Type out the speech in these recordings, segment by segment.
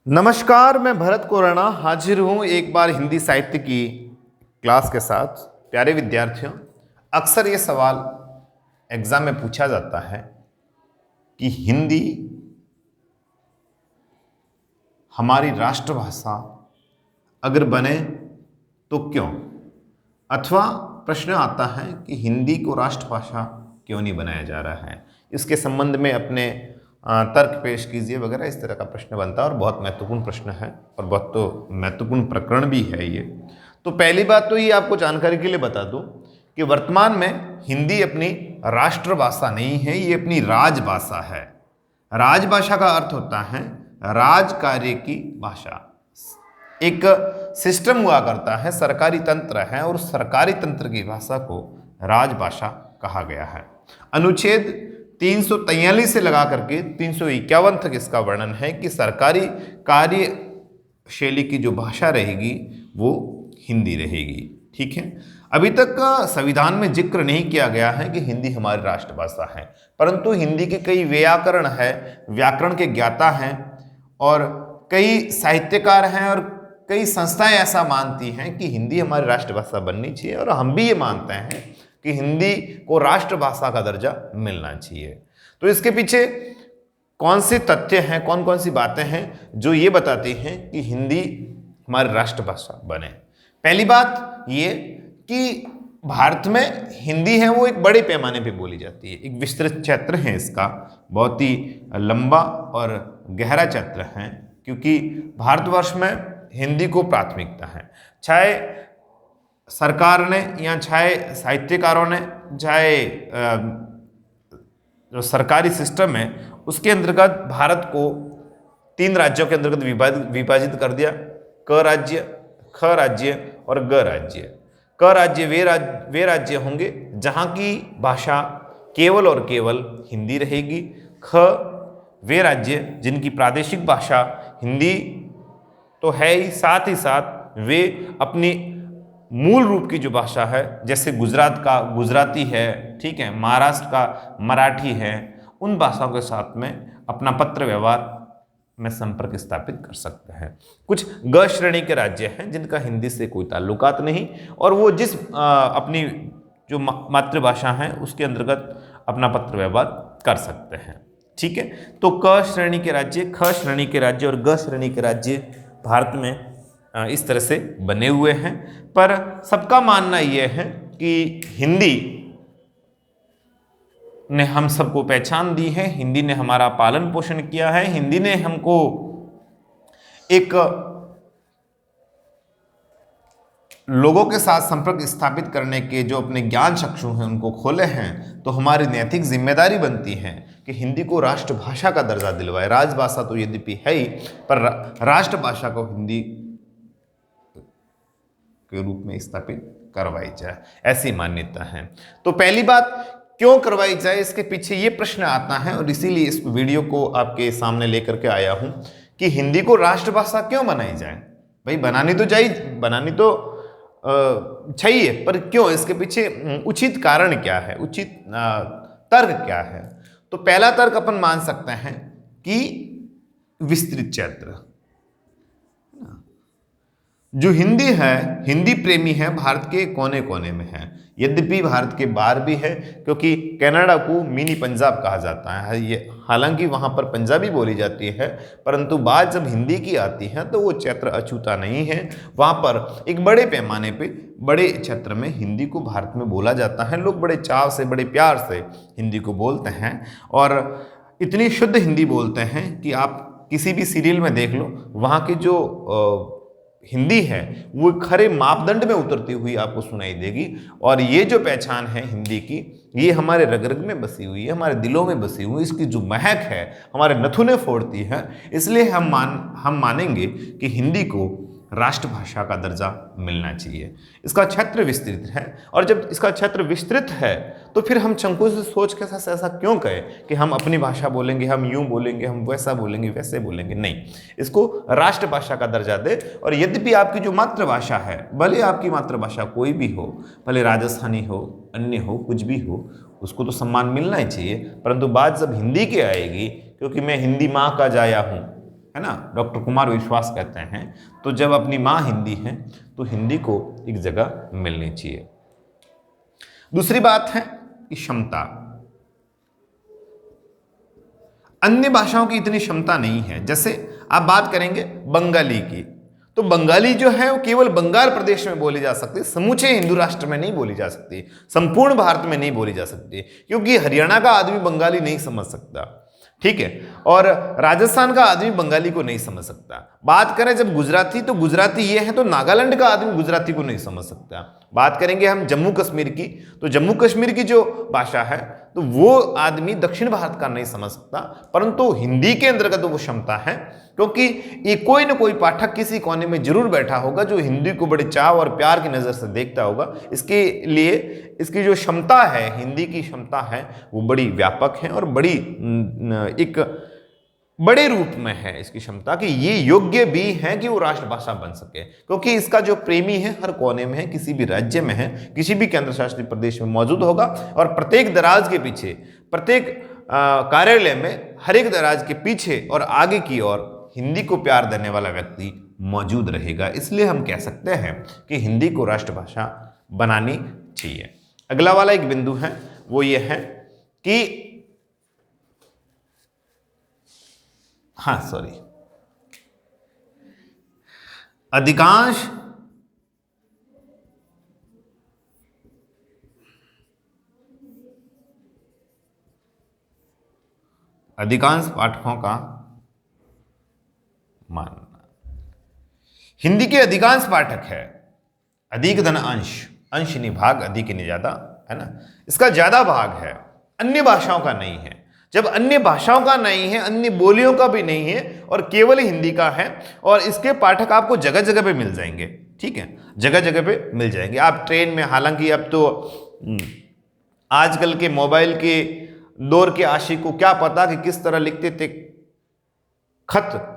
नमस्कार, मैं भरत कोराना हाजिर हूँ एक बार हिंदी साहित्य की क्लास के साथ। प्यारे विद्यार्थियों, अक्सर ये सवाल एग्जाम में पूछा जाता है कि हिंदी हमारी राष्ट्रभाषा अगर बने तो क्यों, अथवा प्रश्न आता है कि हिंदी को राष्ट्रभाषा क्यों नहीं बनाया जा रहा है। इसके संबंध में अपने तर्क पेश कीजिए वगैरह, इस तरह का प्रश्न बनता है और बहुत महत्वपूर्ण प्रश्न है और बहुत तो महत्वपूर्ण प्रकरण भी है ये। तो पहली बात तो ये आपको जानकारी के लिए बता दूं कि वर्तमान में हिंदी अपनी राष्ट्रभाषा नहीं है, ये अपनी राजभाषा है। राजभाषा का अर्थ होता है राज कार्य की भाषा। एक सिस्टम हुआ करता है, सरकारी तंत्र है और सरकारी तंत्र की भाषा को राजभाषा कहा गया है। अनुच्छेद 343 से लगा करके 351 तक इसका वर्णन है कि सरकारी कार्य शैली की जो भाषा रहेगी वो हिंदी रहेगी। ठीक है, अभी तक संविधान में जिक्र नहीं किया गया है कि हिंदी हमारी राष्ट्रभाषा है, परंतु हिंदी के कई व्याकरण है, व्याकरण के ज्ञाता हैं और कई साहित्यकार हैं और कई संस्थाएं ऐसा मानती हैं कि हिंदी हमारी राष्ट्रभाषा बननी चाहिए और हम भी ये मानते हैं कि हिंदी को राष्ट्रभाषा का दर्जा मिलना चाहिए। तो इसके पीछे कौन से तथ्य हैं, कौन कौन सी बातें हैं जो ये बताती हैं कि हिंदी हमारी राष्ट्रभाषा बने। पहली बात ये कि भारत में हिंदी है वो एक बड़े पैमाने पे बोली जाती है, एक विस्तृत क्षेत्र है इसका, बहुत ही लंबा और गहरा क्षेत्र है, क्योंकि भारतवर्ष में हिंदी को प्राथमिकता है। चाहे सरकार ने या चाहे साहित्यकारों ने, चाहे जो सरकारी सिस्टम है उसके अंतर्गत भारत को 3 राज्यों के अंतर्गत विभाजित कर दिया। क राज्य, ख राज्य और ग राज्य। क राज्य वे राज्य होंगे जहाँ की भाषा केवल और केवल हिंदी रहेगी। ख वे राज्य जिनकी प्रादेशिक भाषा हिंदी तो है ही, साथ ही साथ वे अपनी मूल रूप की जो भाषा है, जैसे गुजरात का गुजराती है, ठीक है, महाराष्ट्र का मराठी है, उन भाषाओं के साथ में अपना पत्र व्यवहार में संपर्क स्थापित कर सकते हैं। कुछ ग श्रेणी के राज्य हैं जिनका हिंदी से कोई ताल्लुकात नहीं और वो जिस अपनी जो मातृभाषा है उसके अंतर्गत अपना पत्र व्यवहार कर सकते हैं। ठीक है, तो क श्रेणी के राज्य, ख श्रेणी के राज्य और ग श्रेणी के राज्य भारत में इस तरह से बने हुए हैं। पर सबका मानना यह है कि हिंदी ने हम सबको पहचान दी है, हिंदी ने हमारा पालन पोषण किया है, हिंदी ने हमको एक लोगों के साथ संपर्क स्थापित करने के जो अपने ज्ञान चक्षु हैं उनको खोले हैं। तो हमारी नैतिक जिम्मेदारी बनती है कि हिंदी को राष्ट्रभाषा का दर्जा दिलवाए। राजभाषा तो यद्यपि है ही, पर राष्ट्रभाषा को हिंदी के रूप में स्थापित करवाई जाए, ऐसी मान्यता है। तो पहली बात, क्यों करवाई जाए, इसके पीछे ये प्रश्न आता है और इसीलिए इस वीडियो को आपके सामने लेकर के आया हूं कि हिंदी को राष्ट्रभाषा क्यों बनाई जाए। भाई बनानी तो चाहिए, पर क्यों, इसके पीछे उचित कारण क्या है, उचित तर्क क्या है। तो पहला तर्क अपन मान सकते हैं कि विस्तृत क्षेत्र। जो हिंदी है, हिंदी प्रेमी है, भारत के कोने कोने में है, यद्यपि भारत के बाहर भी है, क्योंकि कनाडा को मिनी पंजाब कहा जाता है। ये हालांकि वहाँ पर पंजाबी बोली जाती है, परंतु बात जब हिंदी की आती है तो वो क्षेत्र अछूता नहीं है। वहाँ पर एक बड़े पैमाने पे, बड़े क्षेत्र में हिंदी को भारत में बोला जाता है। लोग बड़े चाव से, बड़े प्यार से हिंदी को बोलते हैं और इतनी शुद्ध हिंदी बोलते हैं कि आप किसी भी सीरियल में देख लो, वहाँ की जो हिंदी है वो खरे मापदंड में उतरती हुई आपको सुनाई देगी। और ये जो पहचान है हिंदी की, ये हमारे रग रग में बसी हुई है, हमारे दिलों में बसी हुई, इसकी जो महक है हमारे नथुने फोड़ती है। इसलिए हम मानेंगे कि हिंदी को राष्ट्रभाषा का दर्जा मिलना चाहिए। इसका क्षेत्र विस्तृत है और जब इसका क्षेत्र विस्तृत है तो फिर हम संकोच से सोच के साथ ऐसा क्यों कहें कि हम अपनी भाषा बोलेंगे, हम यूं बोलेंगे, हम वैसा बोलेंगे, वैसे बोलेंगे। नहीं, इसको राष्ट्रभाषा का दर्जा दे। और यद्यपि आपकी जो मातृभाषा है, भले आपकी मातृभाषा कोई भी हो, भले राजस्थानी हो, अन्य हो, कुछ भी हो, उसको तो सम्मान मिलना ही चाहिए। परंतु बात जब हिंदी की आएगी, क्योंकि मैं हिंदी माँ का जाया हूँ, है ना, डॉक्टर कुमार विश्वास कहते हैं, तो जब अपनी माँ हिंदी है तो हिंदी को एक जगह मिलनी चाहिए। दूसरी बात है कि क्षमता, अन्य भाषाओं की इतनी क्षमता नहीं है। जैसे आप बात करेंगे बंगाली की, तो बंगाली जो है वो केवल बंगाल प्रदेश में बोली जा सकती है, समूचे हिंदू राष्ट्र में नहीं बोली जा सकती, संपूर्ण भारत में नहीं बोली जा सकती, क्योंकि हरियाणा का आदमी बंगाली नहीं समझ सकता, ठीक है, और राजस्थान का आदमी बंगाली को नहीं समझ सकता। बात करें जब गुजराती, तो गुजराती ये है तो नागालैंड का आदमी गुजराती को नहीं समझ सकता। बात करेंगे हम जम्मू कश्मीर की, तो जम्मू कश्मीर की जो भाषा है तो वो आदमी दक्षिण भारत का नहीं समझ सकता, परंतु हिंदी के अंतर्गत वो क्षमता है, क्योंकि ये कोई ना कोई पाठक किसी कोने में जरूर बैठा होगा जो हिंदी को बड़े चाव और प्यार की नज़र से देखता होगा। इसके लिए इसकी जो क्षमता है, हिंदी की क्षमता है, वो बड़ी व्यापक है और बड़ी एक बड़े रूप में है इसकी क्षमता कि ये योग्य भी है कि वो राष्ट्रभाषा बन सके, क्योंकि इसका जो प्रेमी है हर कोने में है, किसी भी राज्य में है, किसी भी केंद्र शासित प्रदेश में मौजूद होगा, और प्रत्येक दराज के पीछे, प्रत्येक कार्यालय में हर एक दराज के पीछे और आगे की ओर हिंदी को प्यार देने वाला व्यक्ति मौजूद रहेगा। इसलिए हम कह सकते हैं कि हिंदी को राष्ट्रभाषा बनानी चाहिए। अगला वाला एक बिंदु है वो ये है कि अधिकांश पाठकों का मानना, हिंदी के अधिकांश पाठक है, अधिक धन अंश, अंश नहीं भाग, अधिक नहीं ज्यादा, है ना, इसका ज्यादा भाग है, अन्य भाषाओं का नहीं है। जब अन्य भाषाओं का नहीं है, अन्य बोलियों का भी नहीं है और केवल हिंदी का है, और इसके पाठक आपको जगह जगह पे मिल जाएंगे, ठीक है, जगह जगह पे मिल जाएंगे। आप ट्रेन में, हालांकि अब तो आजकल के मोबाइल के दौर के आशिक को क्या पता कि किस तरह लिखते थे खत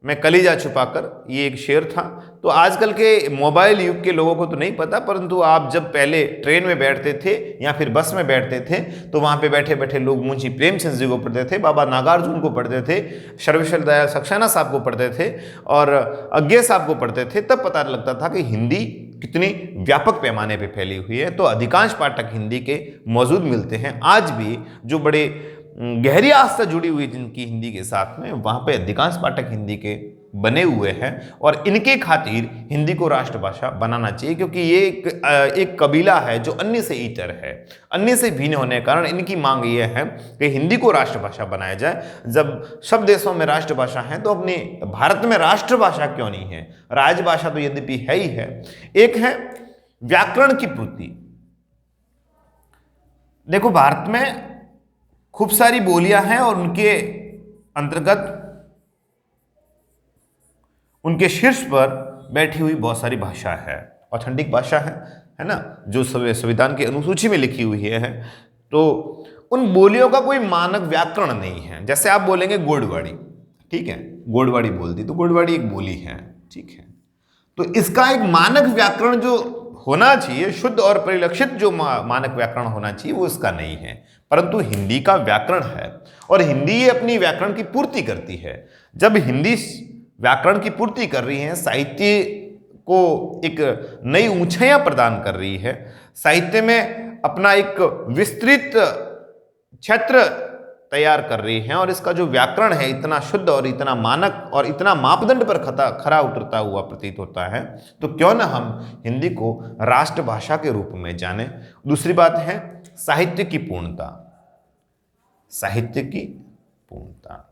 में कलीजा छुपाकर, ये एक शेर था। तो आजकल के मोबाइल युग के लोगों को तो नहीं पता, परंतु आप जब पहले ट्रेन में बैठते थे या फिर बस में बैठते थे तो वहाँ पे बैठे बैठे लोग मुंशी प्रेमचंद जी को पढ़ते थे, बाबा नागार्जुन को पढ़ते थे, सर्वेश्वर दयाल सक्सेना साहब को पढ़ते थे और अज्ञे साहब को पढ़ते थे। तब पता लगता था कि हिंदी कितनी व्यापक पैमाने पर फैली हुई है। तो अधिकांश पाठक हिंदी के मौजूद मिलते हैं। आज भी जो बड़े गहरी आस्था जुड़ी हुई जिनकी हिंदी के साथ में, वहाँ पे अधिकांश पाठक हिंदी के बने हुए हैं और इनके खातिर हिंदी को राष्ट्रभाषा बनाना चाहिए, क्योंकि ये एक कबीला है जो अन्य से इतर है, अन्य से भिन्न होने के कारण इनकी मांग ये है कि हिंदी को राष्ट्रभाषा बनाया जाए। जब सब देशों में राष्ट्रभाषा है तो अपने भारत में राष्ट्रभाषा क्यों नहीं है? राजभाषा तो यद्यपि है ही है। एक है व्याकरण की पूर्ति। देखो, भारत में खूब सारी बोलियां हैं और उनके अंतर्गत उनके शीर्ष पर बैठी हुई बहुत सारी भाषा है, ऑथेंटिक भाषा है ना, जो संविधान की अनुसूची में लिखी हुई है। तो उन बोलियों का कोई मानक व्याकरण नहीं है। जैसे आप बोलेंगे गोडवाड़ी, ठीक है, गोडवाड़ी बोल दी तो गोडवाड़ी एक बोली है, ठीक है, तो इसका एक मानक व्याकरण जो होना चाहिए, शुद्ध और परिलक्षित जो मानक व्याकरण होना चाहिए, वो इसका नहीं है। परंतु हिंदी का व्याकरण है और हिंदी ये अपनी व्याकरण की पूर्ति करती है। जब हिंदी व्याकरण की पूर्ति कर रही है, साहित्य को एक नई ऊंचाइयां प्रदान कर रही है, साहित्य में अपना एक विस्तृत क्षेत्र तैयार कर रही है, और इसका जो व्याकरण है इतना शुद्ध और इतना मानक और इतना मापदंड पर खरा उतरता हुआ प्रतीत होता है, तो क्यों ना हम हिंदी को राष्ट्रभाषा के रूप में जाने। दूसरी बात है साहित्य की पूर्णता। साहित्य की पूर्णता,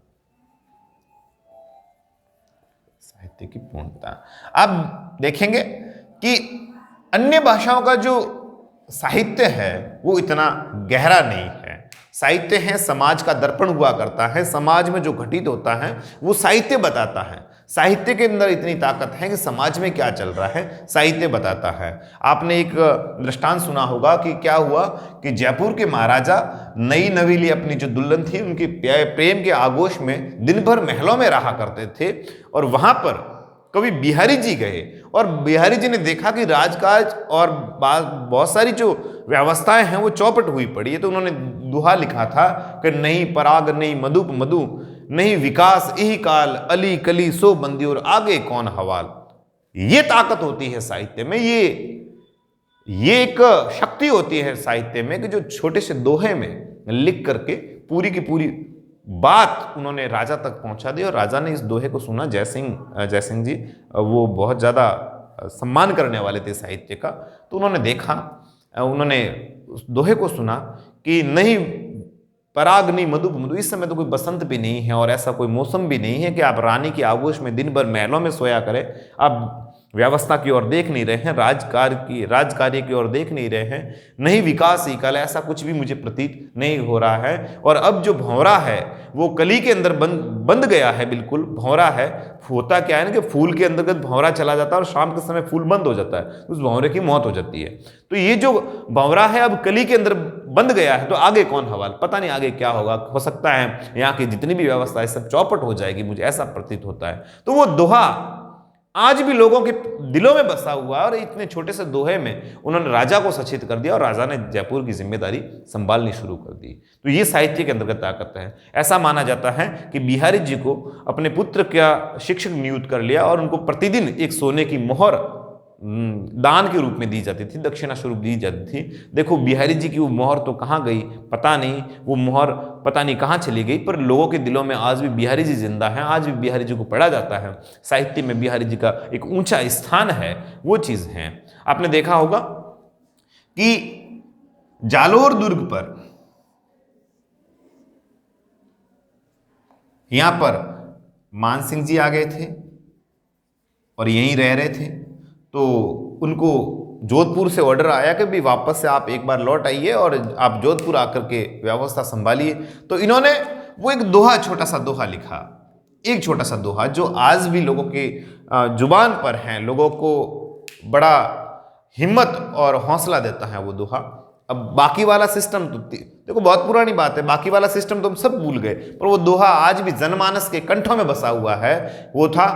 साहित्य की पूर्णता। आप देखेंगे कि अन्य भाषाओं का जो साहित्य है वो इतना गहरा नहीं है। साहित्य है समाज का दर्पण हुआ करता है, समाज में जो घटित होता है वो साहित्य बताता है। साहित्य के अंदर इतनी ताकत है कि समाज में क्या चल रहा है साहित्य बताता है। आपने एक दृष्टांत सुना होगा कि क्या हुआ कि जयपुर के महाराजा नई नवेली अपनी जो दुल्हन थी उनकी प्रेम के आगोश में दिन भर महलों में रहा करते थे, और वहां पर कवि बिहारी जी गए और बिहारी जी ने देखा कि राजकाज और बहुत सारी जो व्यवस्थाएं हैं वो चौपट हुई पड़ी है। तो उन्होंने दोहा लिखा था कि नहीं पराग नहीं मधुप मधु, नहीं विकास यही काल, अली कली सो बंदी और आगे कौन हवाल। ये ताकत होती है साहित्य में, ये एक शक्ति होती है साहित्य में कि जो छोटे से दोहे में लिख करके पूरी की पूरी बात उन्होंने राजा तक पहुंचा दी। और राजा ने इस दोहे को सुना। जयसिंह जी वो बहुत ज़्यादा सम्मान करने वाले थे साहित्य का, तो उन्होंने देखा, उन्होंने उस दोहे को सुना कि नहीं पराग नहीं मधुप मधु, इस समय तो कोई बसंत भी नहीं है और ऐसा कोई मौसम भी नहीं है कि आप रानी की आगोश में दिन भर महलों में सोया करें। आप व्यवस्था की ओर देख नहीं रहे हैं, राजकार्य की ओर देख नहीं रहे हैं। नहीं विकास ही कल, ऐसा कुछ भी मुझे प्रतीत नहीं हो रहा है। और अब जो भंवरा है वो कली के अंदर बंद गया है, बिल्कुल भंवरा है। होता क्या है ना कि फूल के अंतर्गत भंवरा चला जाता है और शाम के समय फूल बंद हो जाता है, उस भंवरे की मौत हो जाती है। तो ये जो भंवरा है अब कली के अंदर बंद गया है, तो आगे कौन हवाल, पता नहीं आगे क्या होगा। हो सकता है यहाँ की जितनी भी व्यवस्था है सब चौपट हो जाएगी, मुझे ऐसा प्रतीत होता है। तो वो दोहा आज भी लोगों के दिलों में बसा हुआ है और इतने छोटे से दोहे में उन्होंने राजा को सचेत कर दिया और राजा ने जयपुर की जिम्मेदारी संभालनी शुरू कर दी। तो ये साहित्य के अंतर्गत ताकत है। ऐसा माना जाता है कि बिहारी जी को अपने पुत्र का शिक्षक नियुक्त कर लिया और उनको प्रतिदिन एक सोने की मोहर दान के रूप में दी जाती थी, दक्षिणा स्वरूप दी जाती थी। देखो बिहारी जी की वो मोहर तो कहाँ गई पता नहीं, वो मोहर पता नहीं कहाँ चली गई, पर लोगों के दिलों में आज भी बिहारी जी जिंदा हैं, आज भी बिहारी जी को पढ़ा जाता है। साहित्य में बिहारी जी का एक ऊंचा स्थान है, वो चीज़ है। आपने देखा होगा कि जालोर दुर्ग पर, यहां पर मान सिंह जी आ गए थे और यहीं रह रहे थे। तो उनको जोधपुर से ऑर्डर आया कि भी वापस से आप एक बार लौट आइए और आप जोधपुर आकर के व्यवस्था संभालिए। तो इन्होंने वो एक दोहा, छोटा सा दोहा लिखा, एक छोटा सा दोहा जो आज भी लोगों के जुबान पर है, लोगों को बड़ा हिम्मत और हौसला देता है वो दोहा। अब बाकी वाला सिस्टम तो देखो बहुत पुरानी बात है, बाकी वाला सिस्टम तो हम सब भूल गए, पर वो दोहा आज भी जनमानस के कंठों में बसा हुआ है। वो था,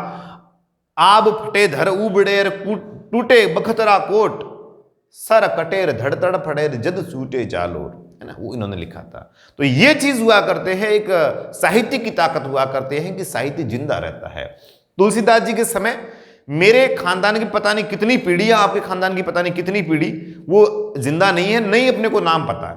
आब फटे धर उबड़ेर टूटे बखतरा कोट, सर कटेर धड़तड़ फटेर जद सूटे जालोर, है ना, वो इन्होंने लिखा था। तो ये चीज हुआ करते हैं, एक साहित्य की ताकत हुआ करते हैं कि साहित्य जिंदा रहता है। तुलसीदास जी के समय मेरे खानदान की पता नहीं कितनी पीढ़ी या आपके खानदान की पता नहीं कितनी पीढ़ी वो जिंदा नहीं है, नहीं अपने को नाम पता है,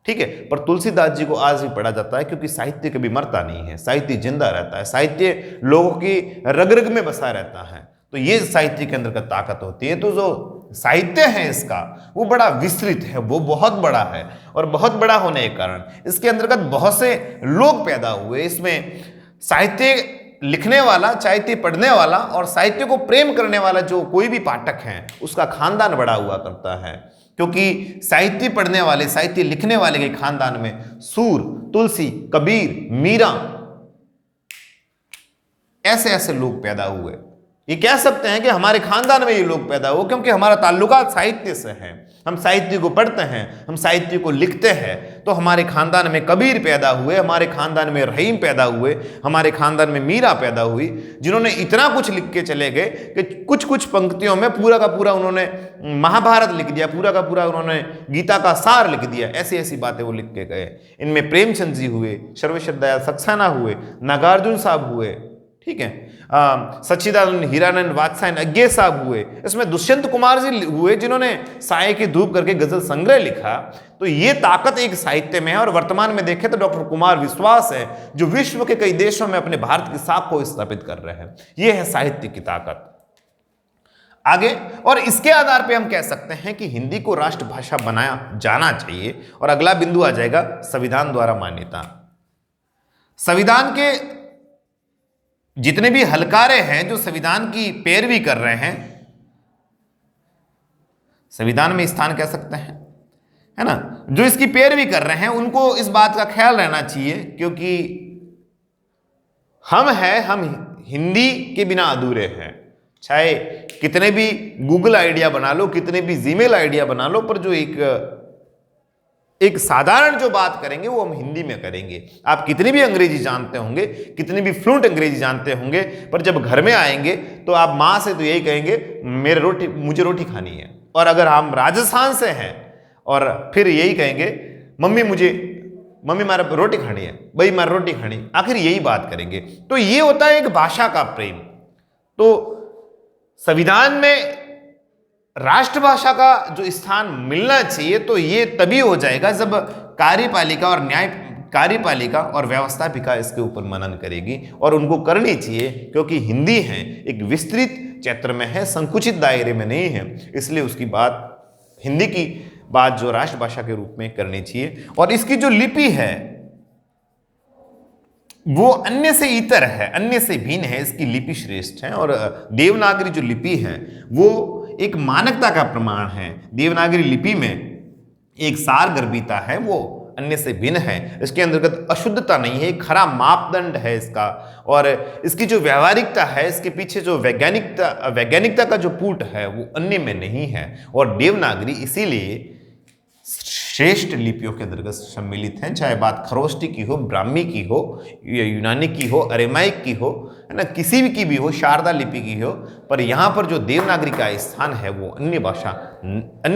ठीक है, पर तुलसीदास जी को आज भी पढ़ा जाता है क्योंकि साहित्य कभी मरता नहीं है, साहित्य जिंदा रहता है, साहित्य लोगों की रग रग में बसा रहता है। तो ये साहित्य के अंदर का ताकत होती है। तो जो साहित्य है इसका वो बड़ा विस्तृत है, वो बहुत बड़ा है और बहुत बड़ा होने के कारण इसके अंतर्गत बहुत से लोग पैदा हुए। इसमें साहित्य लिखने वाला, साहित्य पढ़ने वाला और साहित्य को प्रेम करने वाला जो कोई भी पाठक है उसका खानदान बड़ा हुआ करता है, क्योंकि साहित्य पढ़ने वाले, साहित्य लिखने वाले के खानदान में सूर, तुलसी, कबीर, मीरा, ऐसे ऐसे लोग पैदा हुए। ये कह सकते हैं कि हमारे खानदान में ये लोग पैदा हुए क्योंकि हमारा ताल्लुकात साहित्य से है, हम साहित्य को पढ़ते हैं, हम साहित्य को लिखते हैं। तो हमारे खानदान में कबीर पैदा हुए, हमारे खानदान में रहीम पैदा हुए, हमारे खानदान में मीरा पैदा हुई, जिन्होंने इतना कुछ लिख के चले गए कि कुछ कुछ पंक्तियों में पूरा का पूरा उन्होंने महाभारत लिख दिया, पूरा का पूरा उन्होंने गीता का सार लिख दिया। ऐसी ऐसी बातें वो लिख के गए। इनमें प्रेमचंद जी हुए, सर्वश्रेष्ठ दयाल सक्सेना हुए, नागार्जुन साहब हुए, ठीक है, सच्चिदानंद हीरानंद वात्स्यायन अज्ञे साहब हुए, इसमें दुष्यंत कुमार जी हुए जिन्होंने साये की धूप करके गजल संग्रह लिखा। तो ये ताकत एक साहित्य में है। और वर्तमान में देखें तो डॉक्टर कुमार विश्वास है जो विश्व के कई देशों में अपने भारत की साख को स्थापित कर रहे हैं। ये है साहित्य की ताकत। आगे, और इसके आधार पे हम कह सकते हैं कि हिंदी को राष्ट्रभाषा बनाया जाना चाहिए। और अगला बिंदु आ जाएगा संविधान द्वारा मान्यता। संविधान के जितने भी हलकारे हैं जो संविधान की पैरवी कर रहे हैं, संविधान में स्थान कह सकते हैं, है ना, जो इसकी पैरवी कर रहे हैं उनको इस बात का ख्याल रहना चाहिए, क्योंकि हम हिंदी के बिना अधूरे हैं। चाहे कितने भी गूगल आइडिया बना लो, कितने भी जीमेल आइडिया बना लो, पर जो एक साधारण जो बात करेंगे वो हम हिंदी में करेंगे। आप कितनी भी अंग्रेजी जानते होंगे, कितनी भी फ्लुएंट अंग्रेजी जानते होंगे, पर जब घर में आएंगे तो आप माँ से तो यही कहेंगे मुझे रोटी खानी है। और अगर हम राजस्थान से हैं और फिर यही कहेंगे मम्मी मुझे मम्मी मारा रोटी खानी है, भाई मारा रोटी खानी, आखिर यही बात करेंगे। तो ये होता है एक भाषा का प्रेम। तो संविधान में राष्ट्रभाषा का जो स्थान मिलना चाहिए, तो ये तभी हो जाएगा जब कार्यपालिका और व्यवस्थापिका इसके ऊपर मनन करेगी, और उनको करनी चाहिए क्योंकि हिंदी है एक विस्तृत क्षेत्र में है, संकुचित दायरे में नहीं है, इसलिए उसकी बात, हिंदी की बात जो राष्ट्रभाषा के रूप में करनी चाहिए। और इसकी जो लिपि है वो अन्य से इतर है, अन्य से भिन्न है, इसकी लिपि श्रेष्ठ है। और देवनागरी जो लिपि है वो एक मानकता का प्रमाण है। देवनागरी लिपि में एक सारगर्भिता है, वो अन्य से भिन्न है, इसके अंतर्गत अशुद्धता नहीं है, एक खरा मापदंड है इसका। और इसकी जो व्यवहारिकता है, इसके पीछे जो वैज्ञानिकता का जो पुट है वो अन्य में नहीं है। और देवनागरी इसीलिए श्रेष्ठ लिपियों के अंतर्गत सम्मिलित हैं, चाहे बात खरोष्टी की हो, ब्राह्मी की हो, या यूनानी की हो, अरेमाइक की हो, है ना, किसी भी की भी हो, शारदा लिपि की हो, पर यहाँ पर जो देवनागरी का स्थान है वो अन्य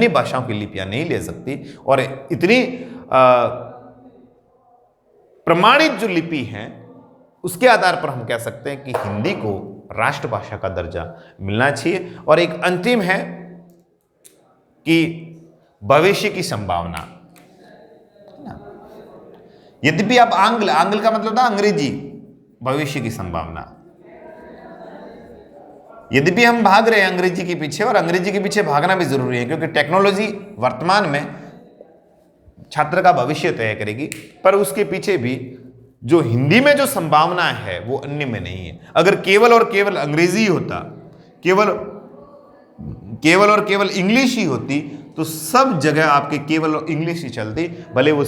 भाषाओं की लिपियां नहीं ले सकती। और इतनी प्रमाणित जो लिपि है उसके आधार पर हम कह सकते हैं कि हिंदी को राष्ट्रभाषा का दर्जा मिलना चाहिए। और एक अंतिम है कि भविष्य की संभावना। यद्यपि आप आंग्ल का मतलब था अंग्रेजी, भविष्य की संभावना। यद्यपि हम भाग रहे हैं अंग्रेजी के पीछे, और अंग्रेजी के पीछे भागना भी जरूरी है क्योंकि टेक्नोलॉजी वर्तमान में छात्र का भविष्य तय करेगी, पर उसके पीछे भी जो हिंदी में जो संभावना है वो अन्य में नहीं है। अगर केवल और केवल अंग्रेजी होता, केवल और केवल इंग्लिश ही होती, तो सब जगह आपके केवल इंग्लिश ही चलती, भले वो